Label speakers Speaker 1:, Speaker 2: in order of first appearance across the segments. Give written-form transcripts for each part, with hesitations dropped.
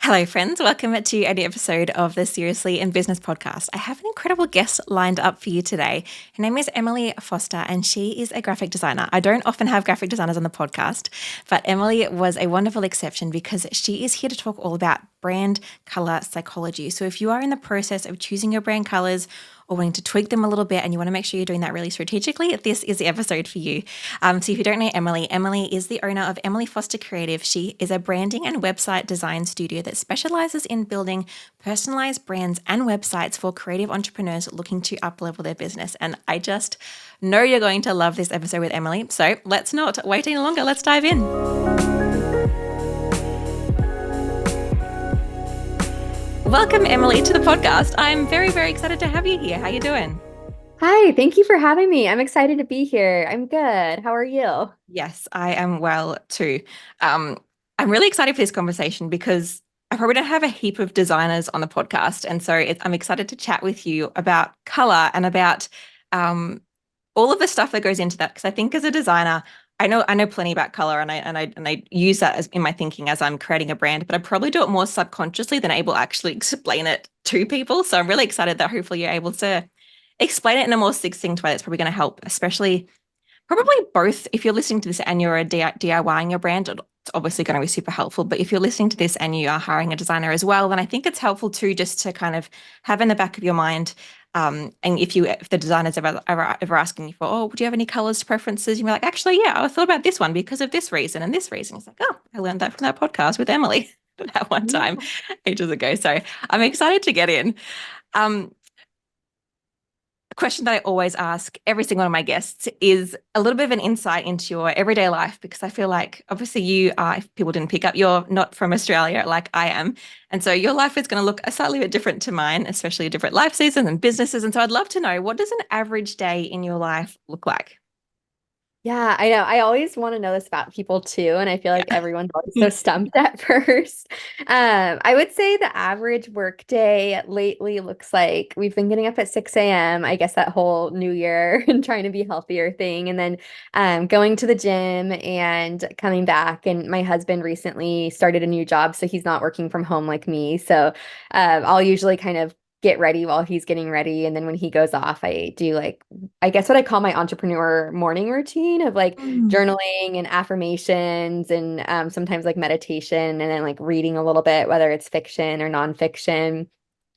Speaker 1: Hello, friends. Welcome to a new episode of the Seriously in Business podcast. I have an incredible guest lined up for you today. Her name is Emily Foster, and she is a graphic designer. I don't often have graphic designers on the podcast, but Emily was a wonderful exception because she is here to talk all about brand color psychology. So if you are in the process of choosing your brand colors or wanting to tweak them a little bit and you want to make sure you're doing that really strategically, this is the episode for you. So if you don't know Emily, Emily is the owner of Emily Foster Creative. She is a branding and website design studio that specializes in building personalized brands and websites for creative entrepreneurs looking to up-level their business. And I just know you're going to love this episode with Emily. So let's not wait any longer. Let's dive in. Welcome, Emily, to the podcast. I'm very, very excited to have you here. How you doing?
Speaker 2: Hi, thank you for having me. I'm excited to be here. I'm good. How are you?
Speaker 1: Yes, I am well too. I'm really excited for this conversation because I probably don't have a heap of designers on the podcast. And so I'm excited to chat with you about color and about um, all of the stuff that goes into that. Because I think as a designer, I know plenty about color and I use that as in my thinking as I'm creating a brand, but I probably do it more subconsciously than able to actually explain it to people. So I'm really excited that hopefully you're able to explain it in a more succinct way that's probably going to help, especially probably both. If you're listening to this and you're a DIYing your brand, it's obviously going to be super helpful. But if you're listening to this and you are hiring a designer as well, then I think it's helpful too, just to kind of have in the back of your mind. And if the designer's ever asking you for, oh, do you have any colors preferences? You're like, actually, yeah, I thought about this one because of this reason and this reason. It's like, oh, I learned that from that podcast with Emily that one time
Speaker 2: Yeah.
Speaker 1: ages ago. So I'm excited to get in. Um, question that I always ask every single one of my guests is a little bit of an insight into your everyday life, because I feel like obviously you are, if people didn't pick up, you're not from Australia like I am. And so your life is going to look a slightly bit different to mine, especially different life seasons and businesses. And so I'd love to know, what does an average day in your life look like?
Speaker 2: Yeah, I know. I always want to know this about people too, and I feel like
Speaker 1: Yeah.
Speaker 2: everyone's always so stumped at first. I would say the average work day lately looks like we've been getting up at 6 a.m. I guess that whole new year and trying to be healthier thing, and then going to the gym and coming back. And my husband recently started a new job, so he's not working from home like me. So I'll usually kind of get ready while he's getting ready. And then when he goes off, I do like, I guess what I call my entrepreneur morning routine of like
Speaker 1: Mm.
Speaker 2: journaling and affirmations and sometimes like meditation and then like reading a little bit, whether it's fiction or nonfiction.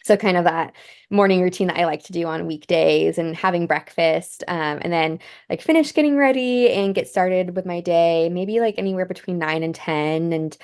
Speaker 2: So kind of that morning routine that I like to do on weekdays and having breakfast, and then like finish getting ready and get started with my day, maybe like anywhere between 9 and 10, and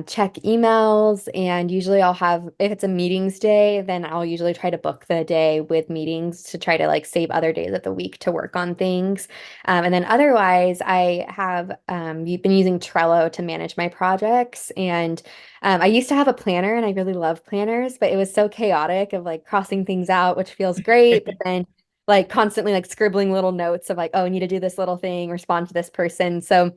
Speaker 2: check emails. And usually I'll have, if it's a meetings day, then I'll usually try to book the day with meetings to try to like save other days of the week to work on things. And then otherwise, I have been using Trello to manage my projects. And I used to have a planner and I really love planners, but it was so chaotic of like crossing things out, which feels great, but then like constantly like scribbling little notes of like, oh, I need to do this little thing, respond to this person. So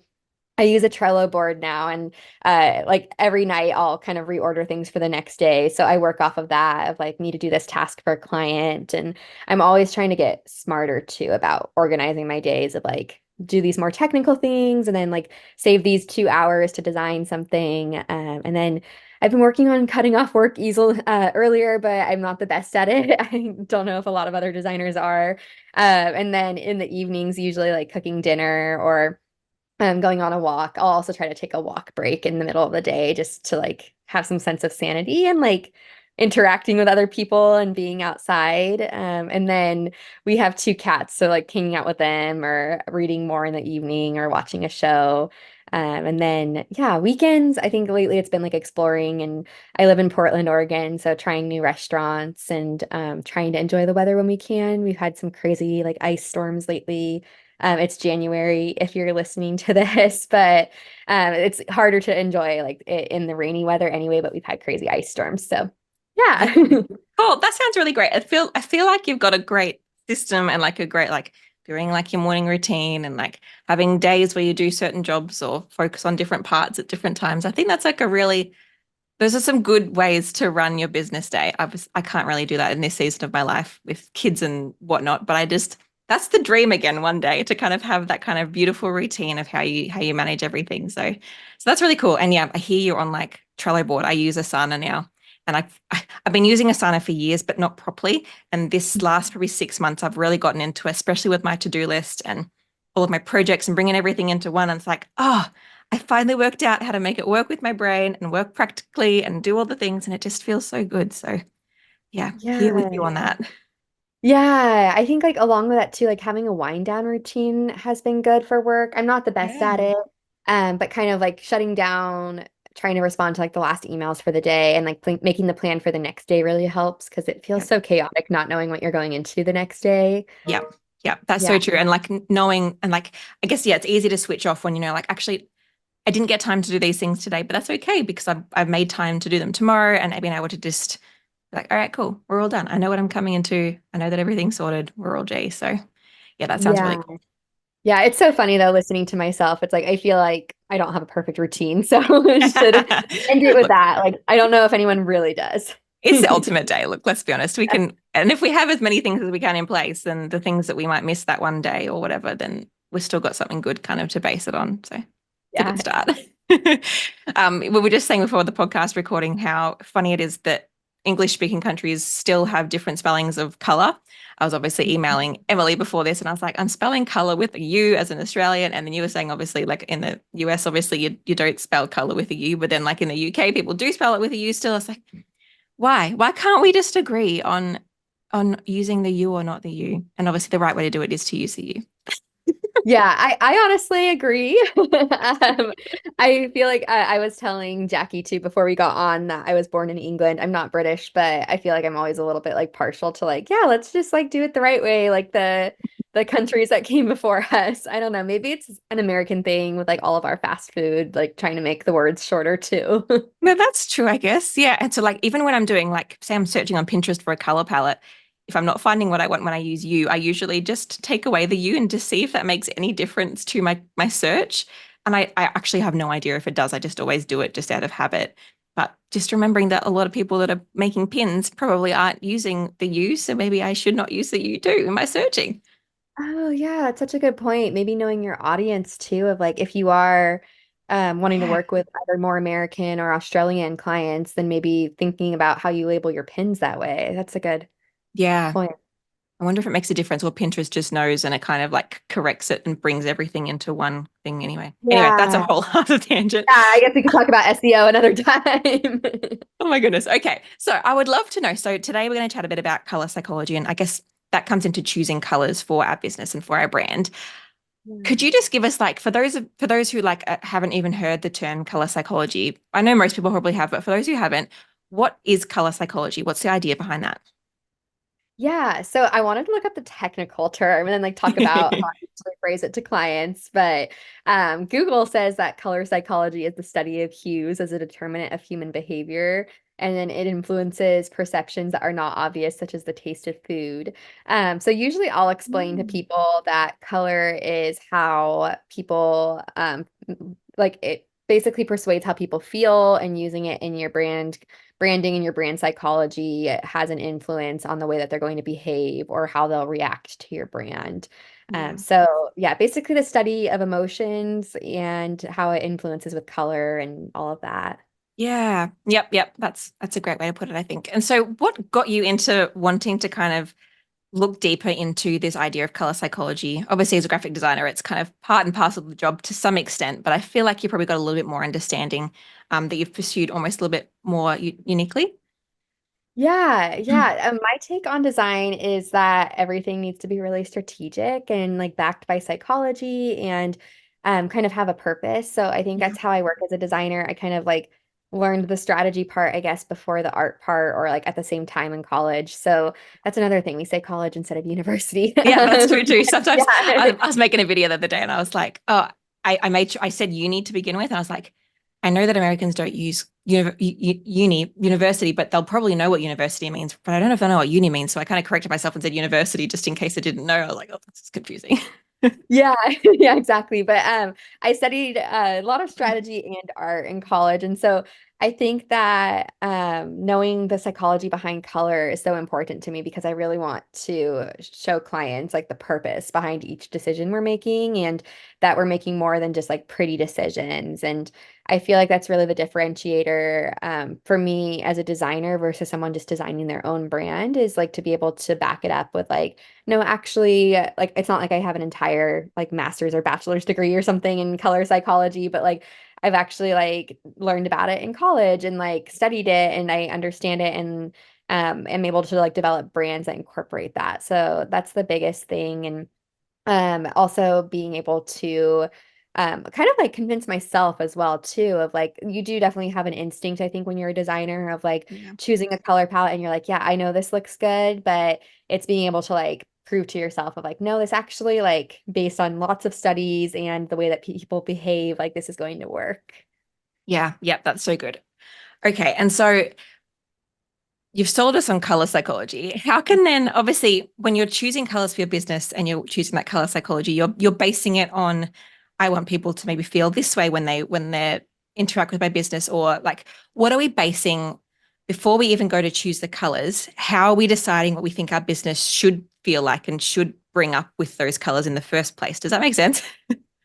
Speaker 2: I use a Trello board now, and like every night I'll kind of reorder things for the next day. So I work off of that of like need to do this task for a client, and I'm always trying to get smarter too about organizing my days of like do these more technical things and then like save these 2 hours to design something. And then I've been working on cutting off work easel earlier, but I'm not the best at it. I don't know if a lot of other designers are. And then in the evenings, usually like cooking dinner or going on a walk. I'll also try to take a walk break in the middle of the day just to like have some sense of sanity and like interacting with other people and being outside. And then we have two cats, so like hanging out with them or reading more in the evening or watching a show. And then, yeah, weekends, I think lately it's been like exploring, and I live in Portland, Oregon, so trying new restaurants and trying to enjoy the weather when we can. We've had some crazy like ice storms lately. It's January if you're listening to this, but it's harder to enjoy like in the rainy weather anyway, but we've had crazy ice storms. So
Speaker 1: Yeah.
Speaker 2: yeah.
Speaker 1: Oh, that sounds really great. I feel like you've got a great system and like a great like doing like your morning routine and like having days where you do certain jobs or focus on different parts at different times. I think that's like a really those are some good ways to run your business day. I can't really do that in this season of my life with kids and whatnot, but I just that's the dream again one day, to kind of have that kind of beautiful routine of how you manage everything. So that's really cool. And yeah, I hear you on like Trello board. I use Asana now. And I've been using Asana for years, but not properly. And this last probably 6 months, I've really gotten into, especially with my to-do list and all of my projects and bringing everything into one. And it's like, oh, I finally worked out how to make it work with my brain and work practically and do all the things. And it just feels so good. So yeah, here with you
Speaker 2: Yeah.
Speaker 1: on that.
Speaker 2: Yeah, I think like along with that too, like having a wind down routine has been good for work. I'm not the best
Speaker 1: Yeah.
Speaker 2: at it, but kind of like shutting down, trying to respond to like the last emails for the day and like making the plan for the next day really helps because it feels
Speaker 1: Yeah.
Speaker 2: so chaotic not knowing what you're going into the next day.
Speaker 1: Yeah. Yeah. That's
Speaker 2: Yeah.
Speaker 1: so true. And like knowing, and like, I guess, yeah, it's easy to switch off when you know, like, actually, I didn't get time to do these things today, but that's okay because I've made time to do them tomorrow. And I've been able to just be like, all right, cool. We're all done. I know what I'm coming into. I know that everything's sorted. We're all G. So yeah, that sounds really
Speaker 2: Yeah.
Speaker 1: cool.
Speaker 2: Yeah, it's so funny though, listening to myself. It's like I feel like I don't have a perfect routine, so I should end it with
Speaker 1: Look,
Speaker 2: that. Like I don't know if anyone really does.
Speaker 1: it's the ultimate day. Look, let's be honest. We can, and if we have as many things as we can in place, then the things that we might miss that one day or whatever, then we've still got something good kind of to base it on. So it's a
Speaker 2: Yeah.
Speaker 1: good start. We were just saying before the podcast recording how funny it is that English speaking countries still have different spellings of color. I was obviously emailing Emily before this and I was like, I'm spelling color with a U as an Australian. And then you were saying, obviously, like in the US, obviously, you don't spell color with a U, but then like in the UK, people do spell it with a U still. I was like, why? Why can't we just agree on using the U or not the U? And obviously, the right way to do it is to use the U.
Speaker 2: Yeah, I honestly agree. I feel like I was telling Jackie too before we got on that I was born in England. I'm not British, but I feel like I'm always a little bit like partial to like, yeah, let's just like do it the right way, like the countries that came before us. I don't know. Maybe it's an American thing with like all of our fast food, like trying to make the words shorter too.
Speaker 1: No, that's true, I guess. Yeah. And so like even when I'm doing like say I'm searching on Pinterest for a color palette, if I'm not finding what I want when I use U, I usually just take away the U and just see if that makes any difference to my search. And I actually have no idea if it does. I just always do it just out of habit. But just remembering that a lot of people that are making pins probably aren't using the U, so maybe I should not use the U too in my searching.
Speaker 2: Oh yeah, that's such a good point. Maybe knowing your audience too, of like if you are wanting to
Speaker 1: Yeah.
Speaker 2: work with either more American or Australian clients, then maybe thinking about how you label your pins that way. That's a good
Speaker 1: Yeah.
Speaker 2: point.
Speaker 1: I wonder if it makes a difference or Pinterest just knows and it kind of like corrects it and brings everything into one thing anyway. Anyway, that's a
Speaker 2: Yeah.
Speaker 1: whole other tangent.
Speaker 2: Yeah, I guess we could talk about SEO another time.
Speaker 1: Oh my goodness. Okay. So I would love to know. So today we're going to chat a bit about color psychology, and I guess that comes into choosing colors for our business and for our brand. Could you just give us like for those who like haven't even heard the term color psychology? I know most people probably have, but for those who haven't, what is color psychology? What's the idea behind that?
Speaker 2: Yeah, so I wanted to look up the technical term and then like talk about how I usually phrase it to clients. But Google says that color psychology is the study of hues as a determinant of human behavior, and then it influences perceptions that are not obvious, such as the taste of food. So usually I'll explain to
Speaker 1: Mm.
Speaker 2: people that color is how people like it basically persuades how people feel, and using it in your branding and your brand psychology has an influence on the way that they're going to behave or how they'll react to your brand.
Speaker 1: Yeah.
Speaker 2: So yeah, basically the study of emotions and how it influences with color and all of that.
Speaker 1: Yeah. Yep. Yep. That's a great way to put it, I think. And so what got you into wanting to kind of look deeper into this idea of color psychology? Obviously, as a graphic designer, it's kind of part and parcel of the job to some extent, but I feel like you probably got a little bit more understanding that you've pursued almost a little bit more uniquely.
Speaker 2: Yeah, yeah. My take on design is that everything needs to be really strategic and like backed by psychology and kind of have a purpose. So I think
Speaker 1: Yeah.
Speaker 2: that's how I work as a designer. I kind of like learned the strategy part, I guess, before the art part or like at the same time in college. So that's another thing. We say college instead of university.
Speaker 1: Yeah, that's true too. Sometimes
Speaker 2: Yeah.
Speaker 1: I was making a video the other day and I was like, oh, I made sure I said uni to begin with. And I was like, I know that Americans don't use university, but they'll probably know what university means. But I don't know if they know what uni means. So I kind of corrected myself and said university just in case I didn't know. I was like, oh, this is confusing.
Speaker 2: Yeah, yeah, exactly. But I studied a lot of strategy and art in college, and so I think that knowing the psychology behind color is so important to me because I really want to show clients like the purpose behind each decision we're making and that we're making more than just like pretty decisions. And I feel like that's really the differentiator for me as a designer versus someone just designing their own brand is like to be able to back it up with like, no, actually, like it's not like I have an entire like master's or bachelor's degree or something in color psychology, but like I've actually like learned about it in college and like studied it and I understand it and am able to like develop brands that incorporate that. So that's the biggest thing. And also being able to kind of like convince myself as well too of like you do definitely have an instinct I think when you're a designer of like
Speaker 1: Yeah.
Speaker 2: choosing a color palette and you're like yeah I know this looks good but it's being able to like prove to yourself of like no this actually like based on lots of studies and the way that people behave like this is going to work.
Speaker 1: Yeah, yeah, that's so good. Okay, and so you've sold us on color psychology. How can then, obviously, when you're choosing colors for your business and you're choosing that color psychology, you're basing it on, I want people to maybe feel this way when they interact with my business, or like, what are we basing before we even go to choose the colors? How are we deciding what we think our business should feel like and should bring up with those colors in the first place? Does that make sense?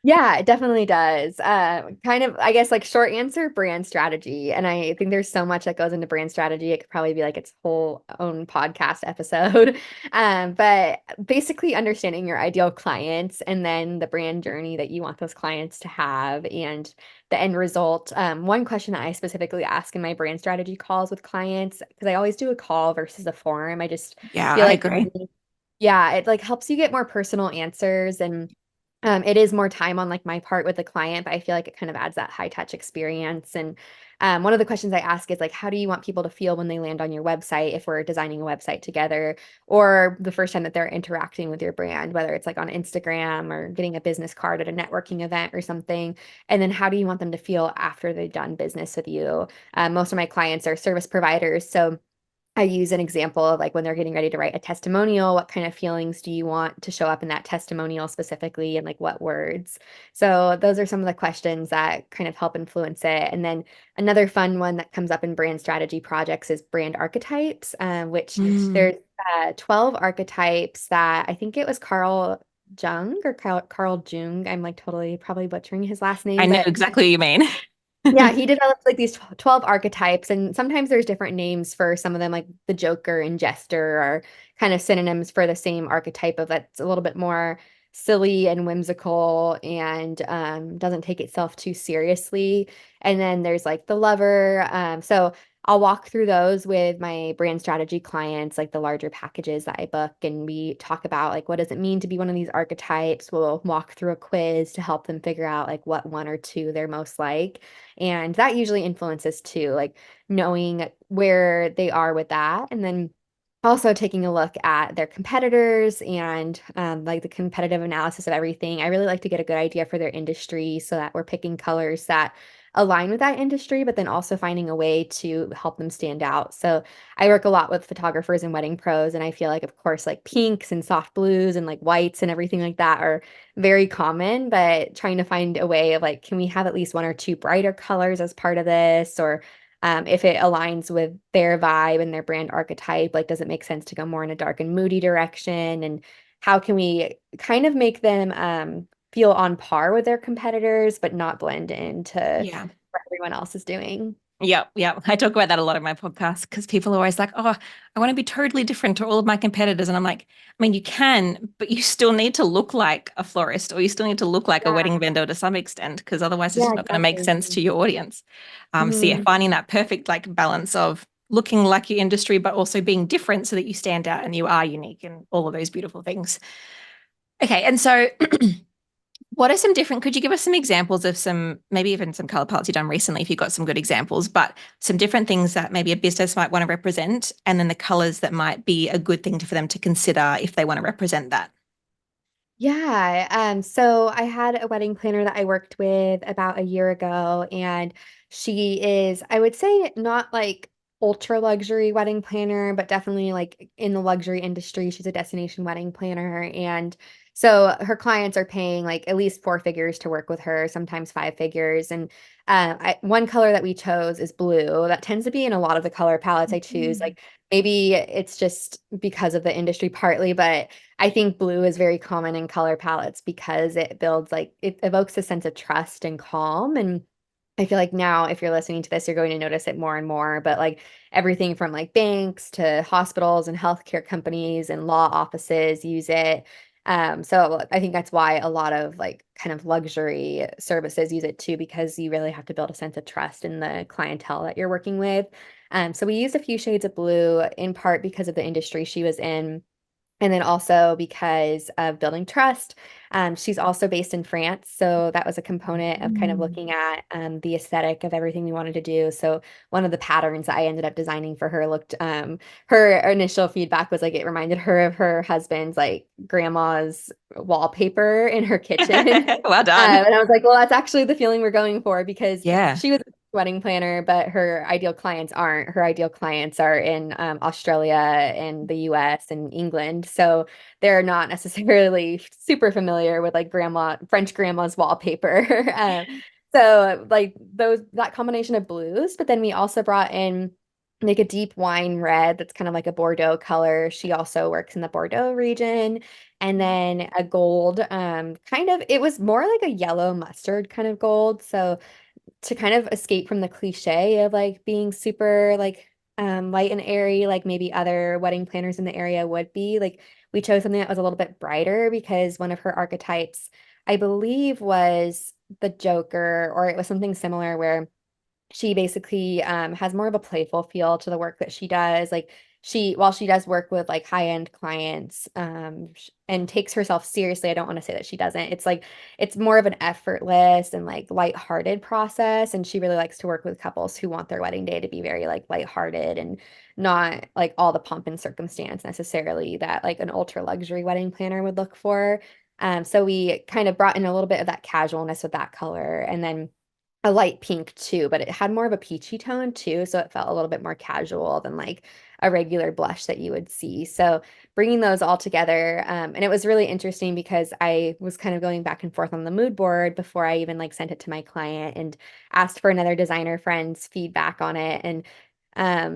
Speaker 2: Yeah, it definitely does. Kind of, I guess, like short answer, brand strategy. And I think there's so much that goes into brand strategy. It could probably be like its whole own podcast episode. But basically understanding your ideal clients and then the brand journey that you want those clients to have and the end result. One question that I specifically ask in my brand strategy calls with clients, because I always do a call versus a form. I just
Speaker 1: Yeah,
Speaker 2: feel
Speaker 1: I
Speaker 2: like,
Speaker 1: agree.
Speaker 2: yeah, it like helps you get more personal answers and it is more time on like my part with the client, but I feel like it kind of adds that high touch experience. And one of the questions I ask is like, how do you want people to feel when they land on your website if we're designing a website together, or the first time that they're interacting with your brand, whether it's like on Instagram or getting a business card at a networking event or something. And then how do you want them to feel after they've done business with you? Most of my clients are service providers, so I use an example of like when they're getting ready to write a testimonial, what kind of feelings do you want to show up in that testimonial specifically and like what words? So those are some of the questions that kind of help influence it. And then another fun one that comes up in brand strategy projects is brand archetypes, which
Speaker 1: Mm.
Speaker 2: there's 12 archetypes that I think it was Carl Jung or Carl Jung. I'm like totally probably butchering his last
Speaker 1: I
Speaker 2: name,
Speaker 1: know
Speaker 2: but
Speaker 1: exactly what you mean.
Speaker 2: yeah, he developed like these 12 archetypes, and sometimes there's different names for some of them, like the Joker and Jester are kind of synonyms for the same archetype of that's a little bit more silly and whimsical and doesn't take itself too seriously. And then there's like the lover. So I'll walk through those with my brand strategy clients, like the larger packages that I book, and we talk about like what does it mean to be one of these archetypes. We'll walk through a quiz to help them figure out like what one or two they're most like. And that usually influences too, like knowing where they are with that. And then also taking a look at their competitors and like the competitive analysis of everything. I really like to get a good idea for their industry so that we're picking colors that align with that industry, but then also finding a way to help them stand out. So I work a lot with photographers and wedding pros, and I feel like, of course, like pinks and soft blues and like whites and everything like that are very common, but trying to find a way of like, can we have at least one or two brighter colors as part of this? Or if it aligns with their vibe and their brand archetype, like, does it make sense to go more in a dark and moody direction? And how can we kind of make them feel on par with their competitors, but not blend into
Speaker 1: Yeah.
Speaker 2: what everyone else is doing?
Speaker 1: Yeah, yeah. I talk about that a lot in my podcast because people are always like, oh, I want to be totally different to all of my competitors. And I'm like, I mean, you can, but you still need to look like a florist or you still need to look like a
Speaker 2: Yeah,
Speaker 1: wedding vendor to some extent because otherwise it's
Speaker 2: yeah,
Speaker 1: just not going to make
Speaker 2: exactly.
Speaker 1: sense to your audience. So yeah,
Speaker 2: Mhm.
Speaker 1: finding that perfect like balance of looking like your industry, but also being different so that you stand out and you are unique and all of those beautiful things. Okay. And so what are some different, could you give us some examples of some, maybe even some color palettes you've done recently if you've got some good examples, but some different things that maybe a business might want to represent and then the colors that might be a good thing for them to consider if they want to represent that?
Speaker 2: Yeah, so I had a wedding planner that I worked with about a year ago, and she is, I would say, not like ultra luxury wedding planner, but definitely like in the luxury industry. She's a destination wedding planner, and So her clients are paying like at least 4 figures to work with her, sometimes 5 figures. And one color that we chose is blue. That tends to be in a lot of the color palettes I choose.
Speaker 1: Mhm.
Speaker 2: Like maybe it's just because of the industry partly, but I think blue is very common in color palettes because it builds like it evokes a sense of trust and calm. And I feel like now, if you're listening to this, you're going to notice it more and more. But like everything from like banks to hospitals and healthcare companies and law offices use it. So I think that's why a lot of like kind of luxury services use it too, because you really have to build a sense of trust in the clientele that you're working with. So we used a few shades of blue in part because of the industry she was in. And then also because of building trust. She's also based in France. So that was a component of kind of
Speaker 1: Mm.
Speaker 2: looking at the aesthetic of everything we wanted to do. So one of the patterns that I ended up designing for her looked, her initial feedback was like it reminded her of her husband's like grandma's wallpaper in her kitchen.
Speaker 1: Well done.
Speaker 2: And I was like, well, that's actually the feeling we're going for because
Speaker 1: Yeah.
Speaker 2: she was a wedding planner, but her ideal clients aren't. Her ideal clients are in Australia and the US and England. So they're not necessarily super familiar with like French grandma's wallpaper. So like that combination of blues, but then we also brought in like a deep wine red that's kind of like a Bordeaux color. She also works in the Bordeaux region. And then a gold, kind of, it was more like a yellow mustard kind of gold. So to kind of escape from the cliche of like being super like light and airy, like maybe other wedding planners in the area would be, like we chose something that was a little bit brighter because one of her archetypes, I believe, was the Joker, or it was something similar where she basically has more of a playful feel to the work that she does. Like while she does work with like high-end clients, and takes herself seriously, I don't want to say that she doesn't. It's like it's more of an effortless and like lighthearted process. And she really likes to work with couples who want their wedding day to be very like lighthearted and not like all the pomp and circumstance necessarily that like an ultra luxury wedding planner would look for. So we kind of brought in a little bit of that casualness with that color, and then a light pink too, but it had more of a peachy tone too, so it felt a little bit more casual than like a regular blush that you would see. So bringing those all together, and it was really interesting because I was kind of going back and forth on the mood board before I even like sent it to my client and asked for another designer friend's feedback on it. And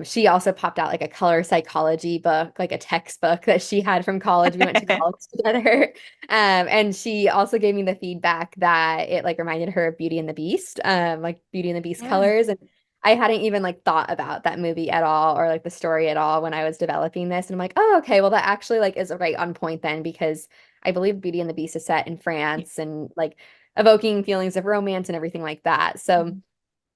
Speaker 2: she also popped out like a color psychology book, like a textbook that she had from college. We went to college together. And she also gave me the feedback that it like reminded her of Beauty and the Beast, like Beauty and the Beast
Speaker 1: Yeah.
Speaker 2: colors. And I hadn't even like thought about that movie at all or like the story at all when I was developing this. And I'm like, oh, okay, well that actually like is right on point then because I believe Beauty and the Beast is set in France and like evoking feelings of romance and everything like that. So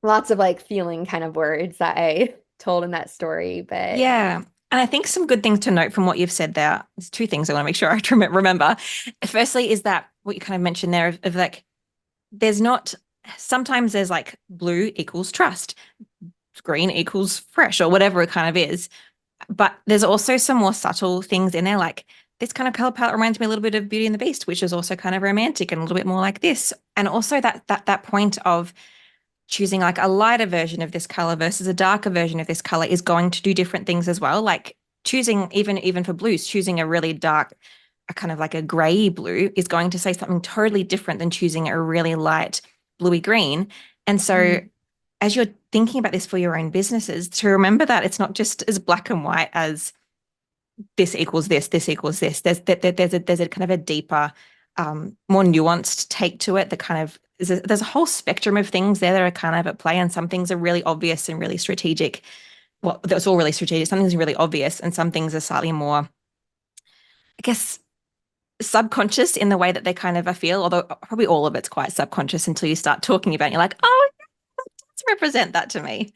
Speaker 2: lots of like feeling kind of words that I told in that story. But
Speaker 1: Yeah. And I think some good things to note from what you've said there. There's two things I want to make sure I remember. Firstly, is that what you kind of mentioned there of like, there's not, sometimes there's like blue equals trust, green equals fresh, or whatever it kind of is. But there's also some more subtle things in there, like this kind of color palette reminds me a little bit of Beauty and the Beast, which is also kind of romantic and a little bit more like this. And also that point of choosing like a lighter version of this color versus a darker version of this color is going to do different things as well. Like choosing even for blues, choosing a really dark, a kind of like a gray blue is going to say something totally different than choosing a really light bluey green. And so
Speaker 2: mm,
Speaker 1: as you're thinking about this for your own businesses, to remember that it's not just as black and white as this equals this equals this. There's a kind of a deeper, more nuanced take to it. The kind of there's a whole spectrum of things there that are kind of at play, and some things are really obvious and really strategic. Well, that's all really strategic. Some things are really obvious, and some things are slightly more, I guess, subconscious in the way that they kind of feel. Although probably all of it's quite subconscious until you start talking about it. And you're like, oh, let's represent that to me.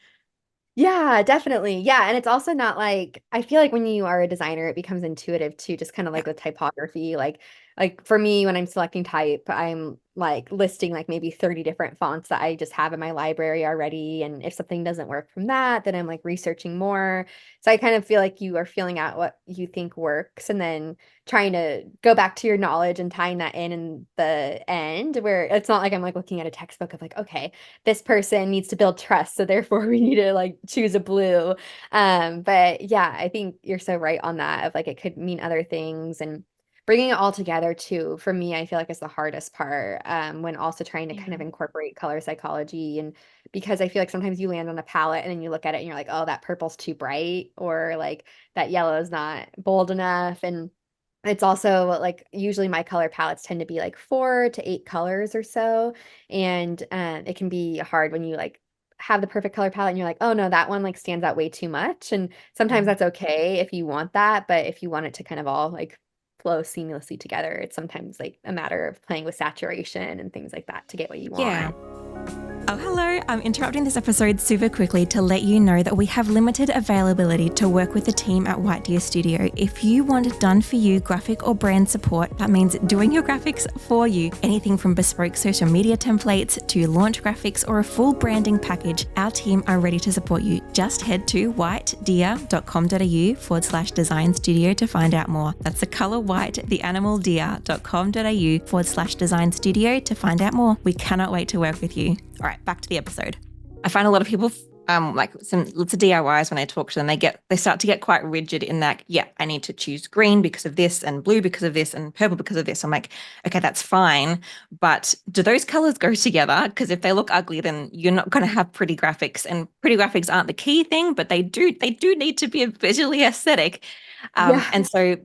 Speaker 2: yeah, definitely. Yeah. And it's also not like I feel like when you are a designer, it becomes intuitive too, just kind of
Speaker 1: Yeah.
Speaker 2: like with typography. Like for me, when I'm selecting type, I'm like listing like maybe 30 different fonts that I just have in my library already. And if something doesn't work from that, then I'm like researching more. So I kind of feel like you are feeling out what you think works and then trying to go back to your knowledge and tying that in the end where it's not like I'm like looking at a textbook of like, okay, this person needs to build trust, so therefore we need to like choose a blue. But yeah, I think you're so right on that of like it could mean other things. And bringing it all together too, for me, I feel like is the hardest part, when also trying to kind
Speaker 1: Yeah.
Speaker 2: of incorporate color psychology. And because I feel like sometimes you land on a palette and then you look at it and you're like, oh, that purple's too bright, or like that yellow is not bold enough. And it's also like usually my color palettes tend to be like 4 to 8 colors or so. And it can be hard when you like have the perfect color palette and you're like, oh no, that one like stands out way too much. And sometimes
Speaker 1: Yeah.
Speaker 2: that's okay if you want that, but if you want it to kind of all like flow seamlessly together, it's sometimes like a matter of playing with saturation and things like that to get what you
Speaker 1: Yeah.
Speaker 2: want.
Speaker 1: Oh, hello. I'm interrupting this episode super quickly to let you know that we have limited availability to work with the team at White Deer Studio. If you want done for you graphic or brand support, that means doing your graphics for you. Anything from bespoke social media templates to launch graphics or a full branding package, our team are ready to support you. Just head to whitedeer.com.au/design studio to find out more. That's the color white, the animal deer.com.au/design studio to find out more. We cannot wait to work with you. All right, back to the episode. I find a lot of people, like lots of DIYs, when I talk to them, they start to get quite rigid in that, yeah, I need to choose green because of this and blue because of this and purple because of this. I'm like, okay, that's fine. But do those colors go together? Because if they look ugly, then you're not going to have pretty graphics, and pretty graphics aren't the key thing, but they do need to be visually aesthetic.
Speaker 2: Yeah.
Speaker 1: And so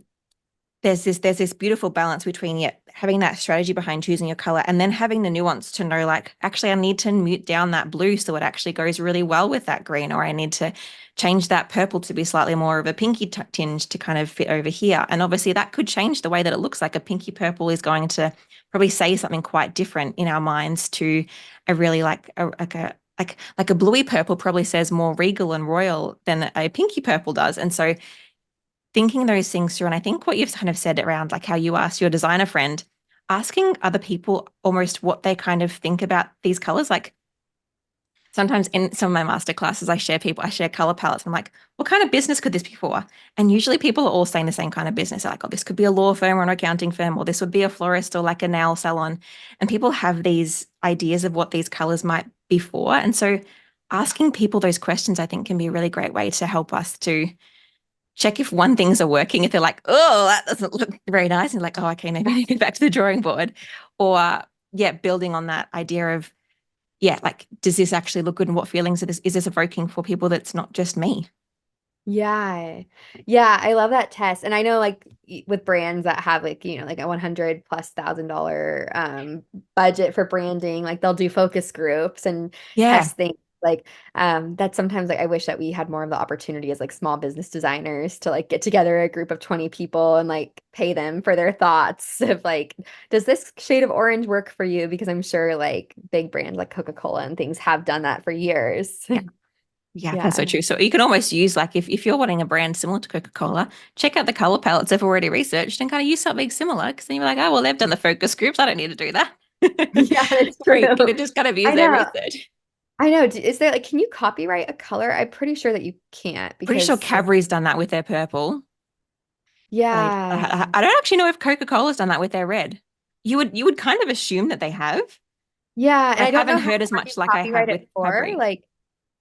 Speaker 1: there's this beautiful balance between, yeah, having that strategy behind choosing your color and then having the nuance to know, like, actually I need to mute down that blue so it actually goes really well with that green, or I need to change that purple to be slightly more of a pinky tinge to kind of fit over here. And obviously that could change the way that it looks. Like a pinky purple is going to probably say something quite different in our minds to a really like a bluey purple probably says more regal and royal than a pinky purple does. And so thinking those things through. And I think what you've kind of said around like how you asked your designer friend, asking other people almost what they kind of think about these colors. Like sometimes in some of my master classes, I share color palettes. I'm like, what kind of business could this be for? And usually people are all saying the same kind of business. They're like, oh, this could be a law firm or an accounting firm, or this would be a florist or like a nail salon. And people have these ideas of what these colors might be for. And so asking people those questions, I think, can be a really great way to help us to check if one things are working. If they're like, oh, that doesn't look very nice, and like, oh, okay, maybe I need to get back to the drawing board. Or yeah, building on that idea of, yeah, like, does this actually look good, and what feelings is this evoking for people that's not just me?
Speaker 2: Yeah. Yeah, I love that test. And I know like with brands that have like, like a 100 plus $1,000 budget for branding, like they'll do focus groups and
Speaker 1: Yeah.
Speaker 2: test things like that. Sometimes like I wish that we had more of the opportunity as like small business designers to like get together a group of 20 people and like pay them for their thoughts of like, does this shade of orange work for you? Because I'm sure like big brands like Coca-Cola and things have done that for years.
Speaker 1: Yeah. Yeah, that's so
Speaker 2: Yeah.
Speaker 1: true. So you can almost use, like, if you're wanting a brand similar to Coca-Cola, check out the color palettes they've already researched and kind of use something similar, because then you're like, oh, well, they've done the focus groups. I don't need to do that.
Speaker 2: Yeah, that's
Speaker 1: Great.
Speaker 2: true.
Speaker 1: Can just kind of use
Speaker 2: I
Speaker 1: their
Speaker 2: know.
Speaker 1: research.
Speaker 2: I know. Is there like, can you copyright a color? I'm pretty sure that you can't
Speaker 1: Pretty sure
Speaker 2: because like,
Speaker 1: Cadbury's done that with their purple. But
Speaker 2: yeah.
Speaker 1: I don't actually know if Coca-Cola's done that with their red. You would kind of assume that they have,
Speaker 2: Yeah.
Speaker 1: but
Speaker 2: And
Speaker 1: I
Speaker 2: I don't know
Speaker 1: haven't
Speaker 2: how
Speaker 1: heard as
Speaker 2: hard you
Speaker 1: much like I have
Speaker 2: copyright
Speaker 1: with
Speaker 2: it for.
Speaker 1: Cadbury.
Speaker 2: Like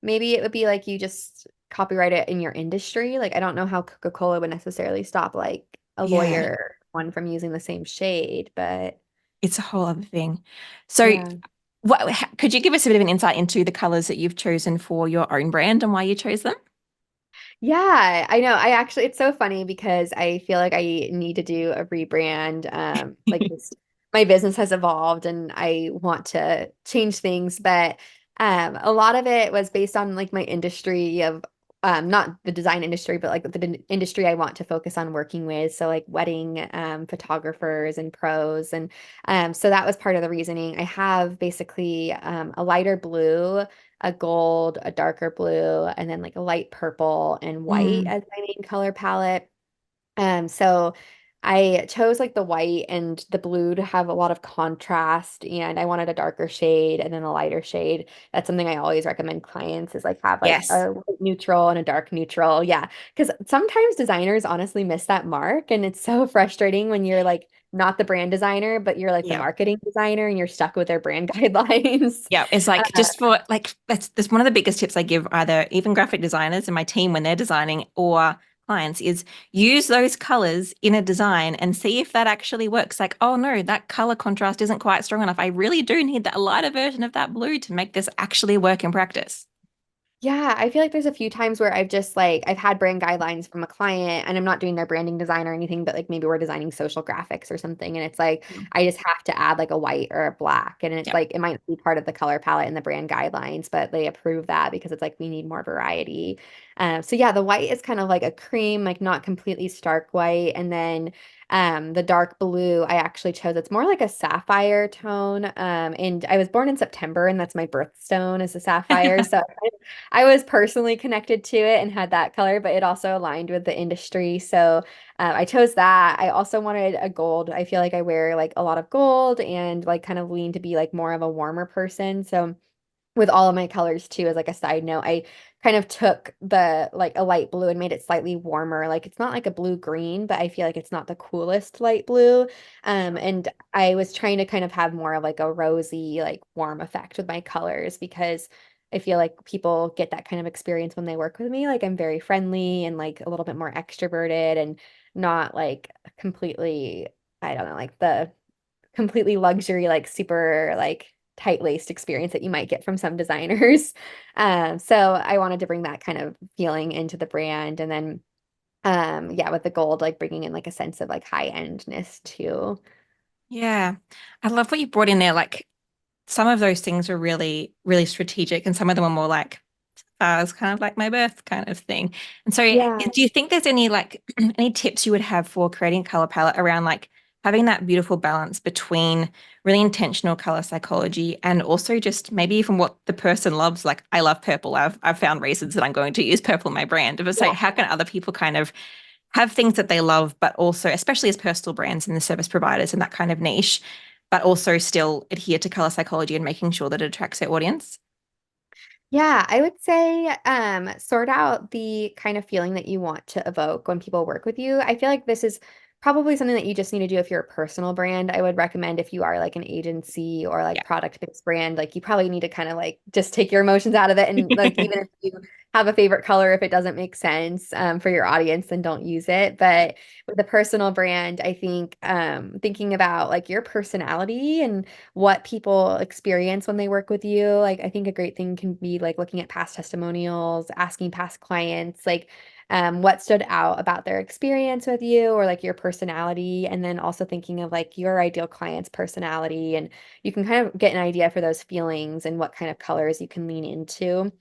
Speaker 2: maybe it would be like you just copyright it in your industry. Like I don't know how Coca-Cola would necessarily stop like a
Speaker 1: Yeah,
Speaker 2: lawyer one from using the same shade, but
Speaker 1: it's a whole other thing. So,
Speaker 2: yeah.
Speaker 1: could you give us a bit of an insight into the colors that you've chosen for your own brand and why you chose them?
Speaker 2: Yeah, I know. I actually, it's so funny because I feel like I need to do a rebrand. Like just my business has evolved and I want to change things, but a lot of it was based on like my industry of not the design industry, but like the industry I want to focus on working with. So like wedding photographers and pros, and so that was part of the reasoning. I have basically a lighter blue, a gold, a darker blue, and then like a light purple and white
Speaker 1: Mm,
Speaker 2: as my main color palette. So I chose like the white and the blue to have a lot of contrast, and I wanted a darker shade and then a lighter shade. That's something I always recommend clients is like have like
Speaker 1: yes.
Speaker 2: a light neutral and a dark neutral. Yeah, because sometimes designers honestly miss that mark, and it's so frustrating when you're like not the brand designer, but you're like the
Speaker 1: Yeah.
Speaker 2: marketing designer and you're stuck with their brand guidelines.
Speaker 1: Yeah, it's like, just for like, that's one of the biggest tips I give, either even graphic designers in my team when they're designing, or clients is use those colors in a design and see if that actually works. Like, oh no, that color contrast isn't quite strong enough. I really do need that lighter version of that blue to make this actually work in practice.
Speaker 2: Yeah, I feel like there's a few times where I've just like I've had brand guidelines from a client and I'm not doing their branding design or anything, but like maybe we're designing social graphics or something and it's like
Speaker 1: Mm.
Speaker 2: I just have to add like a white or a black and it's
Speaker 1: Yep.
Speaker 2: like it might be part of the color palette in the brand guidelines, but they approve that because it's like we need more variety. So yeah, the white is kind of like a cream, like not completely stark white, and then the dark blue I actually chose. It's more like a sapphire tone. And I was born in September, and that's my birthstone is a sapphire. So I was personally connected to it and had that color, but it also aligned with the industry. So I chose that. I also wanted a gold. I feel like I wear like a lot of gold and like kind of lean to be like more of a warmer person. So with all of my colors too, as like a side note, I kind of took the like a light blue and made it slightly warmer. Like it's not like a blue green, but I feel like it's not the coolest light blue.
Speaker 1: Sure.
Speaker 2: And I was trying to kind of have more of like a rosy, like warm effect with my colors because I feel like people get that kind of experience when they work with me. Like I'm very friendly and like a little bit more extroverted and not like completely, I don't know, like the completely luxury, like super like tight-laced experience that you might get from some designers. So I wanted to bring that kind of feeling into the brand. And then yeah, with the gold, like bringing in like a sense of like high-endness too.
Speaker 1: Yeah. I love what you brought in there. Like some of those things were really, really strategic, and some of them were more like it's kind of like my birth kind of thing. And so,
Speaker 2: Yeah.
Speaker 1: do you think there's any like any tips you would have for creating a color palette around like having that beautiful balance between really intentional color psychology and also just maybe even what the person loves? Like I love purple. I've found reasons that I'm going to use purple in my brand. But so
Speaker 2: Yeah.
Speaker 1: how can other people kind of have things that they love, but also, especially as personal brands and the service providers in that kind of niche, but also still adhere to color psychology and making sure that it attracts their audience?
Speaker 2: Yeah, I would say sort out the kind of feeling that you want to evoke when people work with you. I feel like this is probably something that you just need to do if you're a personal brand. I would recommend if you are like an agency or like product-based brand, like you probably need to kind of like just take your emotions out of it and like
Speaker 1: Yeah.
Speaker 2: even if you have a favorite color, if it doesn't make sense for your audience, then don't use it. But with a personal brand, I think thinking about like your personality and what people experience when they work with you. Like, I think a great thing can be like looking at past testimonials, asking past clients, like, what stood out about their experience with you or like your personality. And then also thinking of like your ideal client's personality. And you can kind of get an idea for those feelings and what kind of colors you can lean into.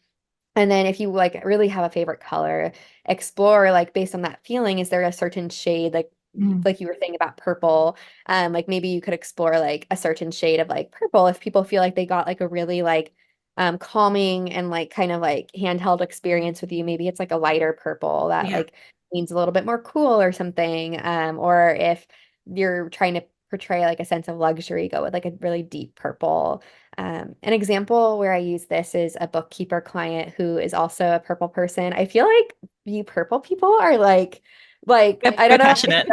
Speaker 2: And then if you like really have a favorite color, explore like based on that feeling, is there a certain shade
Speaker 1: Mm.
Speaker 2: like you were saying about purple? Like maybe you could explore like a certain shade of like purple if people feel like they got like a really like calming and like kind of like handheld experience with you. Maybe it's like a lighter purple that
Speaker 1: Yeah.
Speaker 2: like means a little bit more cool or something. Or if you're trying to portray like a sense of luxury, go with like a really deep purple. An example where I use this is a bookkeeper client who is also a purple person. I feel like you purple people are like I
Speaker 1: We're
Speaker 2: don't know.
Speaker 1: passionate.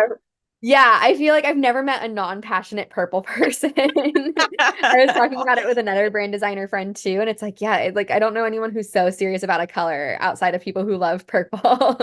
Speaker 2: Yeah, I feel like I've never met a non-passionate purple person. I was talking about it with another brand designer friend too, and it's like, yeah, like I don't know anyone who's so serious about a color outside of people who love purple.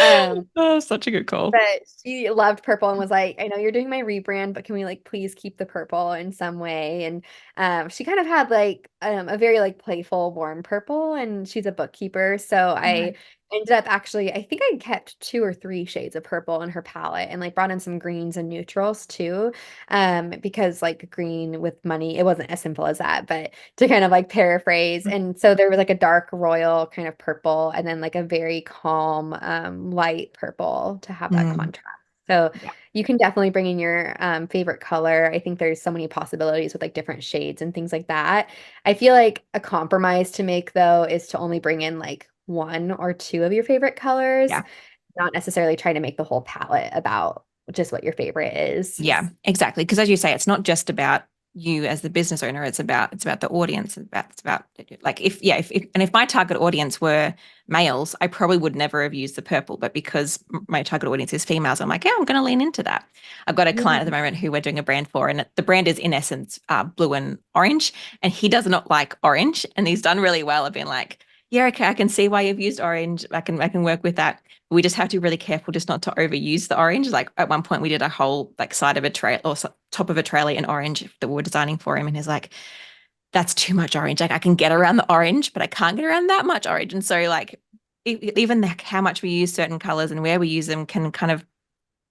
Speaker 2: Um,
Speaker 1: Oh, such a good call.
Speaker 2: but she loved purple and was like, I know you're doing my rebrand, but can we like please keep the purple in some way? And she kind of had like a very like playful, warm purple, and she's a bookkeeper. So
Speaker 1: Right.
Speaker 2: I ended up actually, I think I kept two or three shades of purple in her palette and like brought in some greens and neutrals too. Because like green with money, it wasn't as simple as that, but to kind of like paraphrase. And so there was like a dark royal kind of purple and then like a very calm light purple to have that
Speaker 1: Mm.
Speaker 2: contrast. So
Speaker 1: Yeah.
Speaker 2: you can definitely bring in your favorite color. I think there's so many possibilities with like different shades and things like that. I feel like a compromise to make though is to only bring in like one or two of your favorite colors,
Speaker 1: Yeah.
Speaker 2: not necessarily try to make the whole palette about just what your favorite is.
Speaker 1: Yeah, exactly. Because as you say, it's not just about you as the business owner. It's about the audience. It's about like if yeah if my target audience were males, I probably would never have used the purple. But because my target audience is females, I'm like, yeah, I'm going to lean into that. I've got a client
Speaker 2: Yeah.
Speaker 1: at the moment who we're doing a brand for, and the brand is in essence blue and orange, and he does not like orange, and he's done really well of being like, Yeah, okay, I can see why you've used orange. I can work with that. We just have to be really careful just not to overuse the orange. Like at one point we did a whole like side of a trail or top of a trailer in orange that we were designing for him, and he's like, that's too much orange. Like I can get around the orange, but I can't get around that much orange. And so like even how much we use certain colors and where we use them can kind of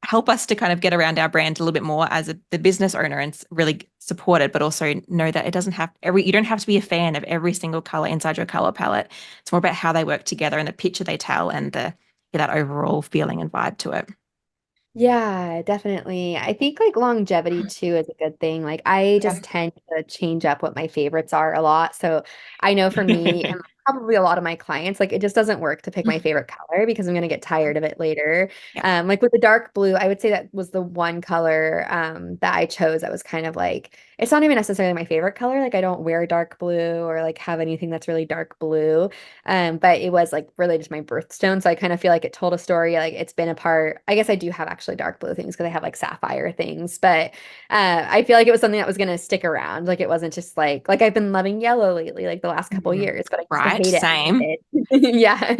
Speaker 1: help us to kind of get around our brand a little bit more as the business owner and really support it, but also know that it doesn't have you don't have to be a fan of every single color inside your color palette. It's more about how they work together and the picture they tell and that overall feeling and vibe to it.
Speaker 2: Yeah, definitely. I think like longevity too is a good thing. Like I
Speaker 1: Yeah.
Speaker 2: just tend to change up what my favorites are a lot. So I know for me and probably a lot of my clients, like it just doesn't work to pick my favorite color because I'm gonna get tired of it later.
Speaker 1: Yeah.
Speaker 2: Like with the dark blue, I would say that was the one color that I chose that was kind of like it's not even necessarily my favorite color. Like I don't wear dark blue or like have anything that's really dark blue. But it was like related to my birthstone. So I kind of feel like it told a story. Like it's been a part. I guess I do have actually dark blue things because I have like sapphire things. But I feel like it was something that was gonna stick around. Like it wasn't just like I've been loving yellow lately, like the last couple
Speaker 1: Mhm.
Speaker 2: years, but I used to
Speaker 1: Right.
Speaker 2: hate it as a
Speaker 1: Same.
Speaker 2: kid. Yeah.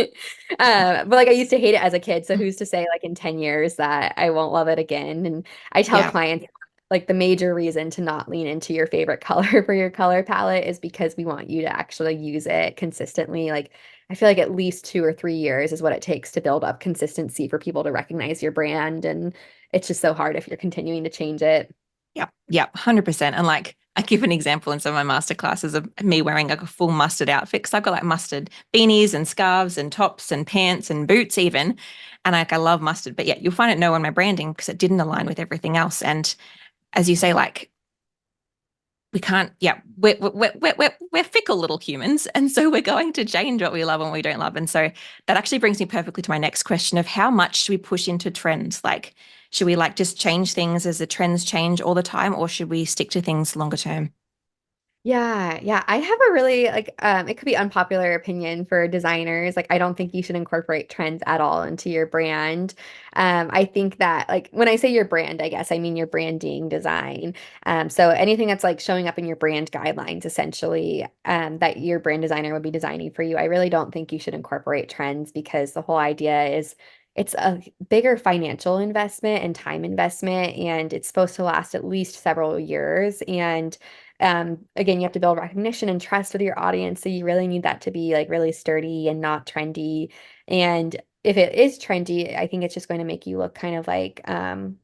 Speaker 2: But like I used to hate it as a kid. So who's to say like in 10 years that I won't love it again? And I tell
Speaker 1: Yeah.
Speaker 2: clients like the major reason to not lean into your favorite color for your color palette is because we want you to actually use it consistently. Like I feel like at least 2 or 3 years is what it takes to build up consistency for people to recognize your brand. And it's just so hard if you're continuing to change it.
Speaker 1: Yeah. Yeah. 100%. And like, I give an example in some of my master classes of me wearing like a full mustard outfit because I've got like mustard beanies and scarves and tops and pants and boots even. And like, I love mustard, but yeah, you'll find it no on my branding because it didn't align with everything else. And as you say, like, we can't, yeah, we're fickle little humans. And so we're going to change what we love and what we don't love. And so that actually brings me perfectly to my next question of how much should we push into trends? Like, should we like just change things as the trends change all the time, or should we stick to things longer term?
Speaker 2: Yeah, yeah. I have a really like it could be unpopular opinion for designers. Like I don't think you should incorporate trends at all into your brand. I think that like when I say your brand, I guess I mean your branding design. So anything that's like showing up in your brand guidelines essentially, that your brand designer would be designing for you. I really don't think you should incorporate trends because the whole idea is it's a bigger financial investment and time investment, and it's supposed to last at least several years. And again, you have to build recognition and trust with your audience. So you really need that to be like really sturdy and not trendy. And if it is trendy, I think it's just going to make you look kind of like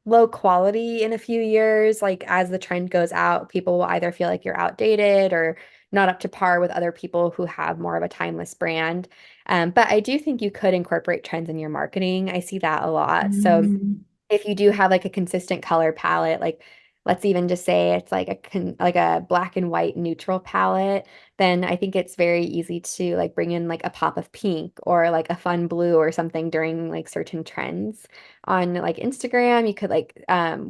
Speaker 2: low quality in a few years. Like as the trend goes out, people will either feel like you're outdated or not up to par with other people who have more of a timeless brand. But I do think you could incorporate trends in your marketing. I see that a lot. So
Speaker 1: Mm.
Speaker 2: if you do have like a consistent color palette, like let's even just say it's like like a black and white neutral palette, then I think it's very easy to like bring in like a pop of pink or like a fun blue or something during like certain trends on like Instagram. You could like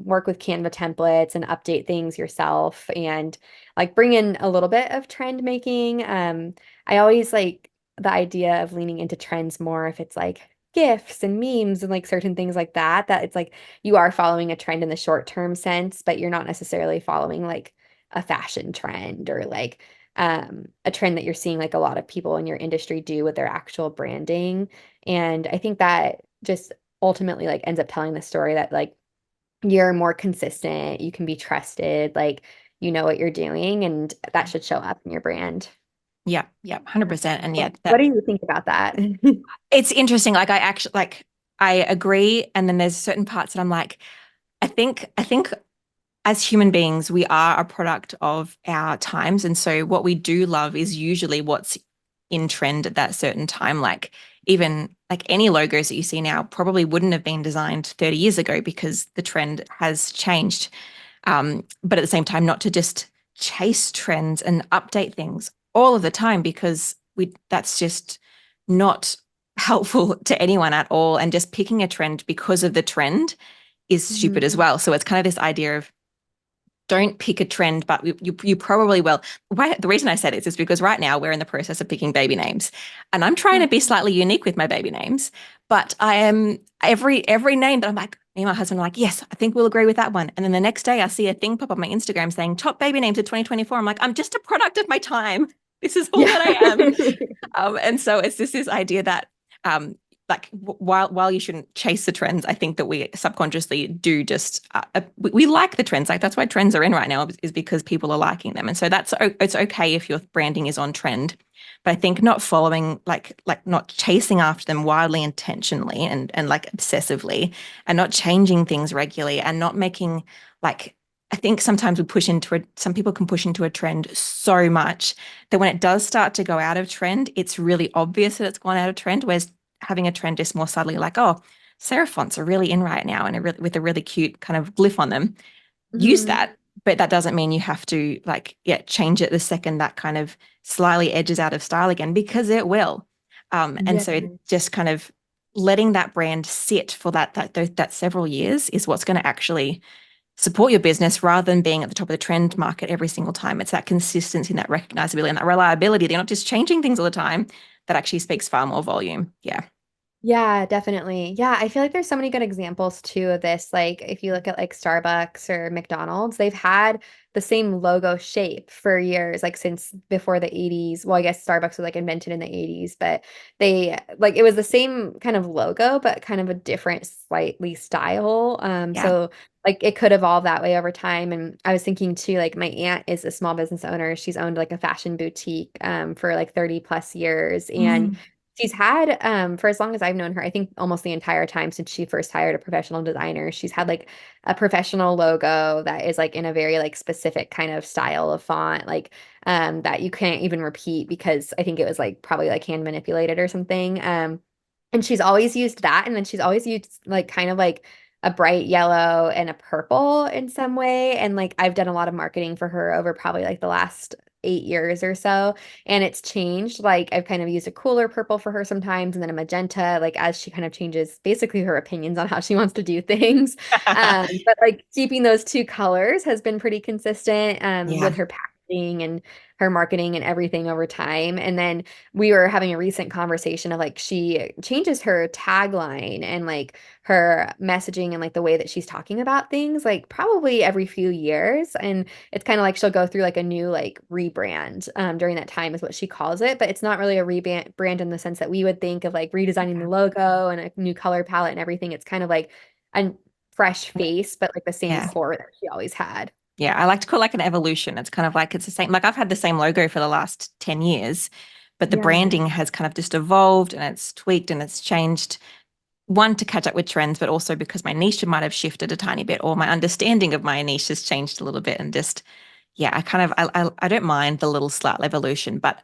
Speaker 2: work with Canva templates and update things yourself and like bring in a little bit of trend making. I always like the idea of leaning into trends more if it's like gifs and memes and like certain things like that, that it's like you are following a trend in the short term sense, but you're not necessarily following like a fashion trend or like a trend that you're seeing like a lot of people in your industry do with their actual branding. And I think that just ultimately like ends up telling the story that like you're more consistent, you can be trusted, like you know what you're doing, and that should show up in your brand.
Speaker 1: Yeah, yeah, 100%. And yeah,
Speaker 2: What do
Speaker 1: that
Speaker 2: you think about that?
Speaker 1: it's interesting. Like I actually like I agree. And then there's certain parts that I'm like, I think as human beings, we are a product of our times. And so what we do love is usually what's in trend at that certain time. Like even like any logos that you see now probably wouldn't have been designed 30 years ago because the trend has changed. But at the same time, not to just chase trends and update things all of the time because we that's just not helpful to anyone at all. And just picking a trend because of the trend is stupid as
Speaker 2: Mhm.
Speaker 1: well. So it's kind of this idea of don't pick a trend, but you probably will. Why, the reason I said it is because right now we're in the process of picking baby names, and I'm trying to be slightly unique with my baby names. But I am every name that I'm like, me and my husband are like, yes, I think we'll agree with that one. And then the next day I see a thing pop up on my Instagram saying top baby names of 2024. I'm like, I'm just a product of my time. This is all
Speaker 2: Yeah.
Speaker 1: that I am. And so it's just this idea that like while you shouldn't chase the trends, I think that we subconsciously do just we like the trends. Like that's why trends are in right now is because people are liking them. And so it's okay if your branding is on trend. But I think not following like not chasing after them wildly intentionally and like obsessively and not changing things regularly and not making like I think sometimes some people can push into a trend so much that when it does start to go out of trend, it's really obvious that it's gone out of trend. Whereas having a trend just more subtly, like, oh, serif fonts are really in right now and with a really cute kind of glyph on them. Use
Speaker 2: Mhm.
Speaker 1: that, but that doesn't mean you have to like, yeah, change it the second that kind of slightly edges out of style again, because it will. And
Speaker 2: Yeah.
Speaker 1: so just kind of letting that brand sit for that several years is what's going to actually support your business rather than being at the top of the trend market every single time. It's that consistency and that recognizability and that reliability. They're not just changing things all the time. That actually speaks far more volume. Yeah.
Speaker 2: Yeah, definitely. Yeah, I feel like there's so many good examples too of this. Like if you look at like Starbucks or McDonald's, they've had the same logo shape for years, like since before the 80s. Well, I guess Starbucks was like invented in the 80s, but they like it was the same kind of logo, but kind of a different slightly style.
Speaker 1: Yeah.
Speaker 2: So like it could evolve that way over time. And I was thinking too, like my aunt is a small business owner. She's owned like a fashion boutique for like 30 plus years. And
Speaker 1: Mm.
Speaker 2: she's had, for as long as I've known her, I think almost the entire time since she first hired a professional designer, she's had like a professional logo that is like in a very like specific kind of style of font, like that you can't even repeat because I think it was like probably like hand manipulated or something. And she's always used that, and then she's always used like kind of like a bright yellow and a purple in some way. And like I've done a lot of marketing for her over probably like the last 8 years or so, and it's changed. Like I've kind of used a cooler purple for her sometimes and then a magenta, like as she kind of changes basically her opinions on how she wants to do things. But like keeping those two colors has been pretty consistent
Speaker 1: Yeah.
Speaker 2: with her packaging and her marketing and everything over time. And then we were having a recent conversation of like she changes her tagline and like her messaging and like the way that she's talking about things like probably every few years. And it's kind of like she'll go through like a new like rebrand during that time is what she calls it, but it's not really a rebrand brand in the sense that we would think of like redesigning the logo and a new color palette and everything. It's kind of like a fresh face, but like the same
Speaker 1: Yeah.
Speaker 2: core that she always had.
Speaker 1: Yeah, I like to call it like an evolution. It's kind of like it's the same. Like I've had the same logo for the last 10 years, but the
Speaker 2: Yeah.
Speaker 1: branding has kind of just evolved and it's tweaked and it's changed. One, to catch up with trends, but also because my niche might have shifted a tiny bit or my understanding of my niche has changed a little bit. And just, yeah, I don't mind the little slight evolution, but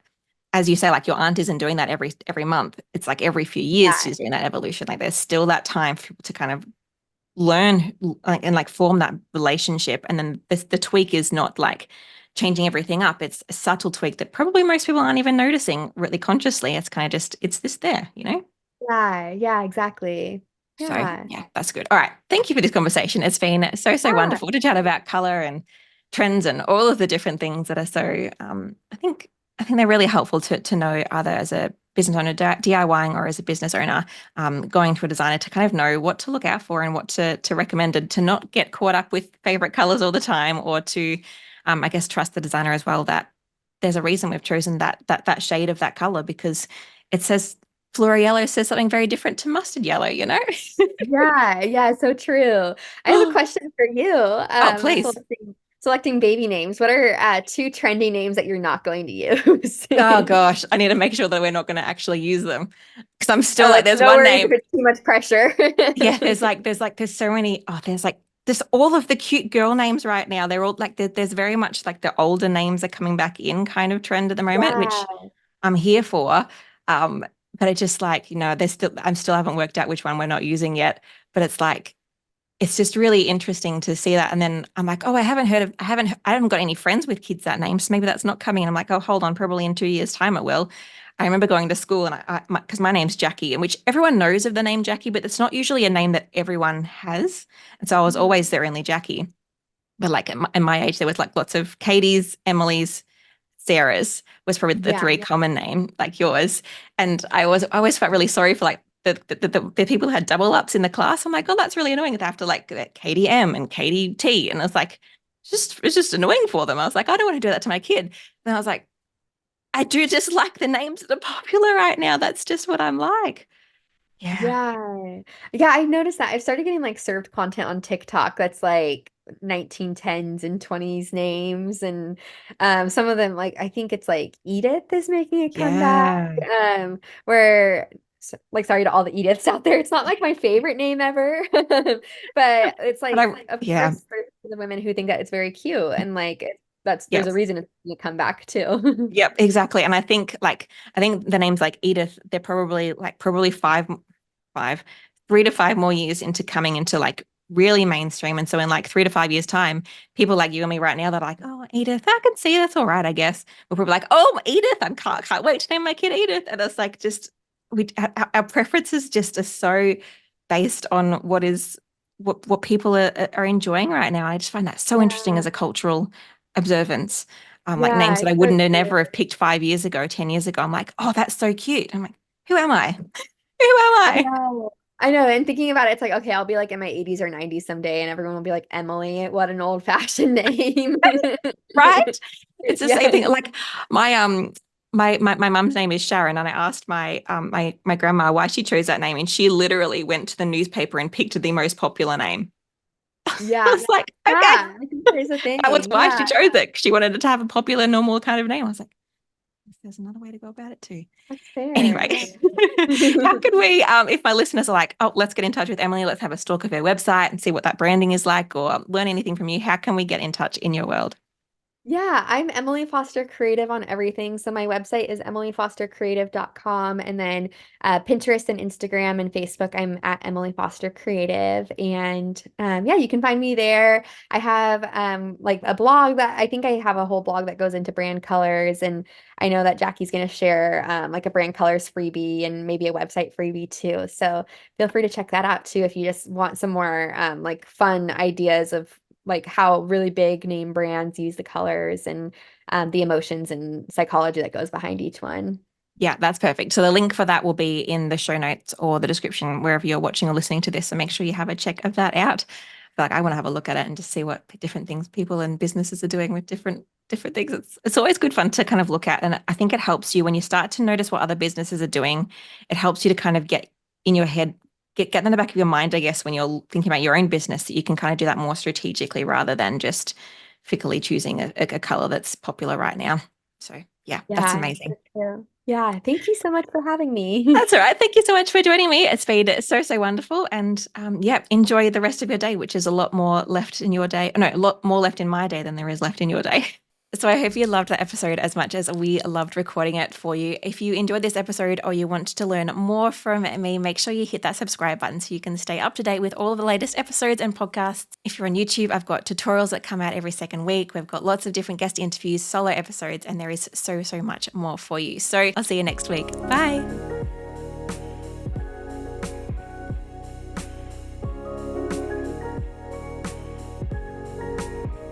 Speaker 1: as you say, like your aunt isn't doing that every month. It's like every few years
Speaker 2: Yeah.
Speaker 1: she's doing that evolution. Like there's still that time for people to kind of learn like, and like form that relationship. And then the tweak is not like changing everything up. It's a subtle tweak that probably most people aren't even noticing really consciously. It's kind of just, it's this there, you know?
Speaker 2: Yeah. Yeah, exactly.
Speaker 1: So
Speaker 2: Yeah.
Speaker 1: yeah, that's good. All right. Thank you for this conversation. It's been so
Speaker 2: Yeah.
Speaker 1: wonderful to chat about color and trends and all of the different things that are so I think they're really helpful to know either as a business owner DIYing or as a business owner going to a designer to kind of know what to look out for and what to recommend and to not get caught up with favorite colors all the time or to I guess trust the designer as well that there's a reason we've chosen that shade of that color because it says Flora yellow says something very different to mustard yellow, you know?
Speaker 2: Yeah, yeah, so true. I have a question for you.
Speaker 1: Oh, please.
Speaker 2: Selecting baby names. What are two trendy names that you're not going to use?
Speaker 1: Oh gosh, I need to make sure that we're not going to actually use them because I'm still
Speaker 2: Oh,
Speaker 1: like, there's
Speaker 2: no
Speaker 1: one
Speaker 2: worries if
Speaker 1: name.
Speaker 2: it's too much pressure.
Speaker 1: Yeah, there's so many. Oh, there's all of the cute girl names right now. They're all like, there's very much like the older names are coming back in kind of trend at the moment, which
Speaker 2: Yeah.
Speaker 1: I'm here for. Um, but it's just like, I'm still haven't worked out which one we're not using yet. But it's like, it's just really interesting to see that. And then I'm like, oh, I haven't got any friends with kids that name. So maybe that's not coming. And I'm like, oh, hold on, probably in 2 years' time it will. I remember going to school and because my name's Jacqui, and which everyone knows of the name Jacqui, but it's not usually a name that everyone has. And so I was
Speaker 2: Mhm.
Speaker 1: always their only Jacqui. But like in my age, there was like lots of Katie's, Emily's, Sarah's was probably the
Speaker 2: Yeah.
Speaker 1: three common name like yours. And I always felt really sorry for like the people who had double ups in the class. I'm like, oh, that's really annoying. They have to like Katie M and Katie T. And it's like, it's just annoying for them. I was like, I don't want to do that to my kid. And I was like, I do just like the names that are popular right now. That's just what I'm like. Yeah.
Speaker 2: Yeah. Yeah, I noticed that. I've started getting like served content on TikTok that's like 1910s and 20s names and some of them like I think it's like Edith is making a comeback.
Speaker 1: Yeah.
Speaker 2: Where like sorry to all the Ediths out there. It's not like my favorite name ever. But it's
Speaker 1: But
Speaker 2: like
Speaker 1: I,
Speaker 2: of
Speaker 1: yeah.
Speaker 2: course there's the women who think that it's very cute and like that's there's a
Speaker 1: Yes.
Speaker 2: reason it's gonna come back too.
Speaker 1: Yep, exactly. And I think the names like Edith, they're probably five, 3 to 5 more years into coming into like really mainstream. And so in like 3 to 5 years' time, people like you and me right now, they're like, oh, Edith, I can see that's all right, I guess. We're probably like, oh, Edith, can't wait to name my kid Edith. And it's like just our preferences just are so based on what people are enjoying right now. I just find that so interesting
Speaker 2: Yeah.
Speaker 1: as a cultural observance. Like names
Speaker 2: Yeah,
Speaker 1: that I
Speaker 2: it's so
Speaker 1: wouldn't have
Speaker 2: true.
Speaker 1: never have picked 5 years ago, 10 years ago. I'm like, oh, that's so cute. I'm like, who am I? Who am
Speaker 2: I
Speaker 1: I?
Speaker 2: know. I know. And thinking about it, it's like, okay, I'll be like in my 80s or 90s someday, and everyone will be like, Emily, what an old-fashioned name.
Speaker 1: Right? It's the same thing.
Speaker 2: Yes.
Speaker 1: Like my mum's name is Sharon, and I asked my grandma why she chose that name, and she literally went to the newspaper and picked the most popular name. I
Speaker 2: Yeah.
Speaker 1: was like, okay,
Speaker 2: Yeah. I think there's a
Speaker 1: that was
Speaker 2: thing.
Speaker 1: why she
Speaker 2: Yeah.
Speaker 1: chose it. She wanted it to have a popular, normal kind of name. I was like, there's another way to go about it too.
Speaker 2: That's fair.
Speaker 1: Anyway,
Speaker 2: Yeah.
Speaker 1: how could we, if my listeners are like, oh, let's get in touch with Emily, let's have a stalk of her website and see what that branding is like, or learn anything from you, how can we get in touch in your world?
Speaker 2: Yeah, I'm Emily Foster Creative on everything. So my website is emilyfostercreative.com. And then Pinterest and Instagram and Facebook, I'm at Emily Foster Creative. And yeah, you can find me there. I have like a blog that I think I have a whole blog that goes into brand colors. And I know that Jacqui's going to share like a brand colors freebie and maybe a website freebie too. So feel free to check that out too if you just want some more like fun ideas of like how really big name brands use the colors and the emotions and psychology that goes behind each one.
Speaker 1: Yeah, that's perfect. So the link for that will be in the show notes or the description wherever you're watching or listening to this. So make sure you have a check of that out. Like I want to have a look at it and just see what different things people and businesses are doing with different things. It's always good fun to kind of look at. And I think it helps you when you start to notice what other businesses are doing. It helps you to kind of get in your head, get in the back of your mind, I guess, when you're thinking about your own business, that you can kind of do that more strategically rather than just fickly choosing a color that's popular right now. So yeah, that's
Speaker 2: Yeah,
Speaker 1: amazing.
Speaker 2: that's true. Yeah, thank you so much for having
Speaker 1: That's
Speaker 2: me.
Speaker 1: all right. Thank you so much for joining me. It's been so wonderful. And yeah, enjoy the rest of your day, which is a lot more left in your day. No, a lot more left in my day than there is left in your day. So I hope you loved that episode as much as we loved recording it for you. If you enjoyed this episode or you want to learn more from me, make sure you hit that subscribe button so you can stay up to date with all of the latest episodes and podcasts. If you're on YouTube, I've got tutorials that come out every second week. We've got lots of different guest interviews, solo episodes, and there is so much more for you. So I'll see you next week. Bye.